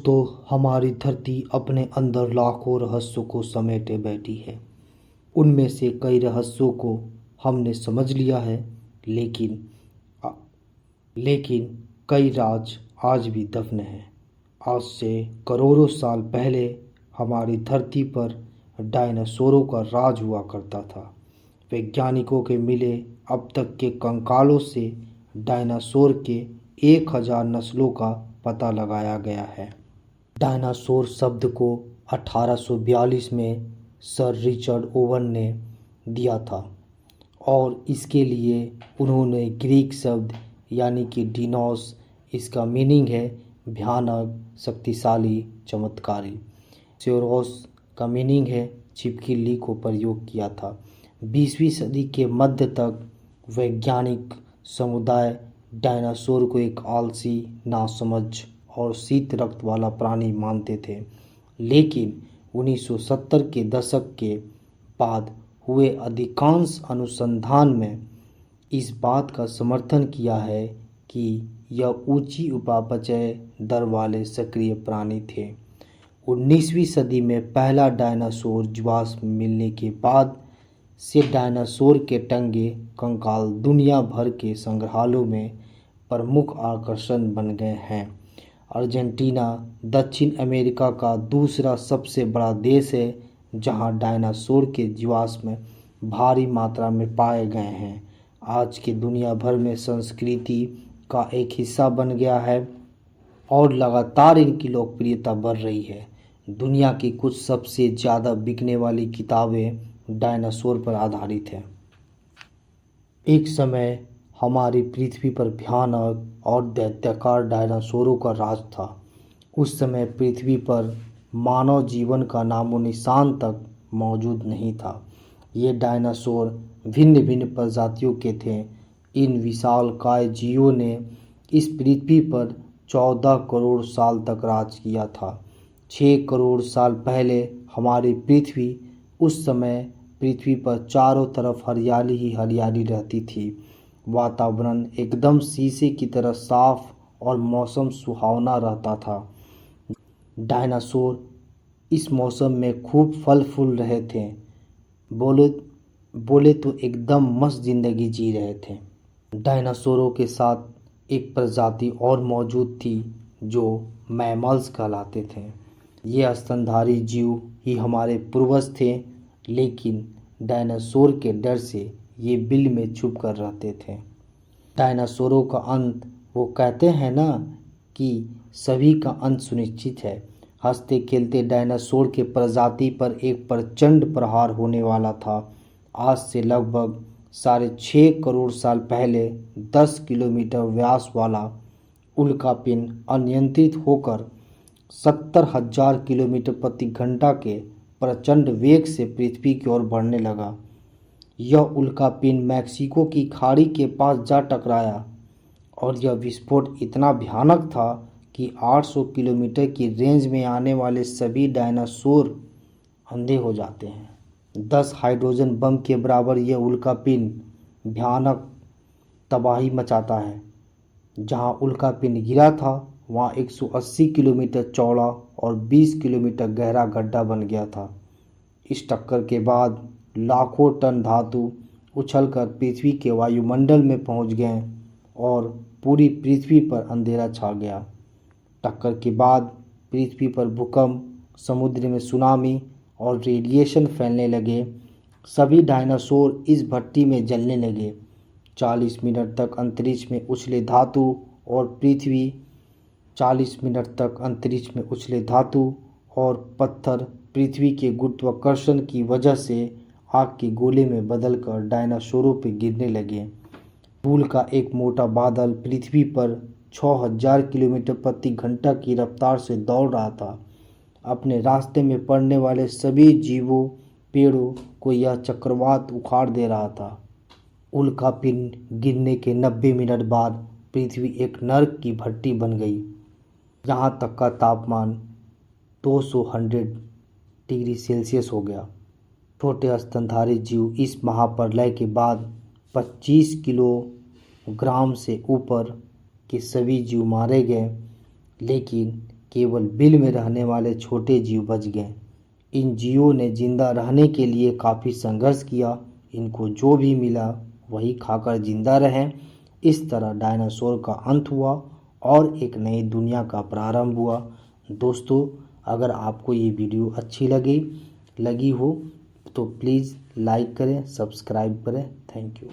दोस्तों, हमारी धरती अपने अंदर लाखों रहस्यों को समेटे बैठी है। उनमें से कई रहस्यों को हमने समझ लिया है, लेकिन कई राज आज भी दफन हैं। आज से करोड़ों साल पहले हमारी धरती पर डायनासोरों का राज हुआ करता था। वैज्ञानिकों के मिले अब तक के कंकालों से डायनासोर के 1000 नस्लों का पता लगाया गया है। डायनासोर शब्द को 1842 में सर रिचर्ड ओवन ने दिया था और इसके लिए उन्होंने ग्रीक शब्द यानी कि डिनोस, इसका मीनिंग है भयानक, शक्तिशाली, चमत्कारी। सेरोस का मीनिंग है छिपकली को प्रयोग किया था। 20वीं सदी के मध्य तक वैज्ञानिक समुदाय डायनासोर को एक आलसी, नासमझ और शीत रक्त वाला प्राणी मानते थे, लेकिन 1970 के दशक के बाद हुए अधिकांश अनुसंधान में इस बात का समर्थन किया है कि यह ऊंची उपापचय दर वाले सक्रिय प्राणी थे। 19वीं सदी में पहला डायनासोर जीवाश्म मिलने के बाद से डायनासोर के टंगे कंकाल दुनिया भर के संग्रहालयों में प्रमुख आकर्षण बन गए हैं। अर्जेंटीना दक्षिण अमेरिका का दूसरा सबसे बड़ा देश है जहां डायनासोर के जीवाश्म भारी मात्रा में पाए गए हैं। आज के दुनिया भर में संस्कृति का एक हिस्सा बन गया है और लगातार इनकी लोकप्रियता बढ़ रही है। दुनिया की कुछ सबसे ज़्यादा बिकने वाली किताबें डायनासोर पर आधारित हैं। एक समय हमारी पृथ्वी पर भयानक और दैत्याकार डायनासोरों का राज था। उस समय पृथ्वी पर मानव जीवन का नामो निशान तक मौजूद नहीं था। ये डायनासोर भिन्न भिन्न प्रजातियों के थे। इन विशालकाय जीवों ने इस पृथ्वी पर 14 करोड़ साल तक राज किया था। 6 करोड़ साल पहले हमारी पृथ्वी, उस समय पृथ्वी पर चारों तरफ हरियाली ही हरियाली रहती थी। वातावरण एकदम शीशे की तरह साफ और मौसम सुहावना रहता था। डायनासोर इस मौसम में खूब फल फूल रहे थे। बोले तो एकदम मस्त जिंदगी जी रहे थे। डायनासोरों के साथ एक प्रजाति और मौजूद थी जो मैमल्स कहलाते थे। ये स्तनधारी जीव ही हमारे पूर्वज थे, लेकिन डायनासोर के डर से ये बिल में छुप कर रहते थे। डायनासोरों का अंत, वो कहते हैं ना कि सभी का अंत सुनिश्चित है। हंसते खेलते डायनासोर के प्रजाति पर एक प्रचंड प्रहार होने वाला था। आज से लगभग 6.5 करोड़ साल पहले 10 किलोमीटर व्यास वाला उल्कापिंड अनियंत्रित होकर 70,000 किलोमीटर प्रति घंटा के प्रचंड वेग से पृथ्वी की ओर बढ़ने लगा। यह उल्कापिंड मैक्सिको की खाड़ी के पास जा टकराया और यह विस्फोट इतना भयानक था कि 800 किलोमीटर की रेंज में आने वाले सभी डायनासोर अंधे हो जाते हैं। 10 हाइड्रोजन बम के बराबर यह उल्कापिंड भयानक तबाही मचाता है। जहां उल्कापिंड गिरा था वहां 180 किलोमीटर चौड़ा और 20 किलोमीटर गहरा गड्ढा बन गया था। इस टक्कर के बाद लाखों टन धातु उछलकर पृथ्वी के वायुमंडल में पहुंच गए और पूरी पृथ्वी पर अंधेरा छा गया। टक्कर के बाद पृथ्वी पर भूकंप, समुद्र में सुनामी और रेडिएशन फैलने लगे। सभी डायनासोर इस भट्टी में जलने लगे। 40 मिनट तक अंतरिक्ष में उछले धातु और पत्थर पृथ्वी के गुरुत्वाकर्षण की वजह से आग के गोले में बदलकर डायनासोरों पर गिरने लगे। धूल का एक मोटा बादल पृथ्वी पर 6000 किलोमीटर प्रति घंटा की रफ्तार से दौड़ रहा था। अपने रास्ते में पड़ने वाले सभी जीवों, पेड़ों को यह चक्रवात उखाड़ दे रहा था। उल्कापिंड गिरने के 90 मिनट बाद पृथ्वी एक नर्क की भट्टी बन गई। यहाँ तक का तापमान 200 डिग्री सेल्सियस हो गया। छोटे स्तनधारी जीव इस महाप्रलय के बाद 25 किलोग्राम से ऊपर के सभी जीव मारे गए, लेकिन केवल बिल में रहने वाले छोटे जीव बच गए। इन जीवों ने जिंदा रहने के लिए काफ़ी संघर्ष किया। इनको जो भी मिला वही खाकर जिंदा रहें। इस तरह डायनासोर का अंत हुआ और एक नई दुनिया का प्रारंभ हुआ। दोस्तों, अगर आपको ये वीडियो अच्छी लगी हो तो प्लीज़ लाइक करें, सब्सक्राइब करें। Thank you.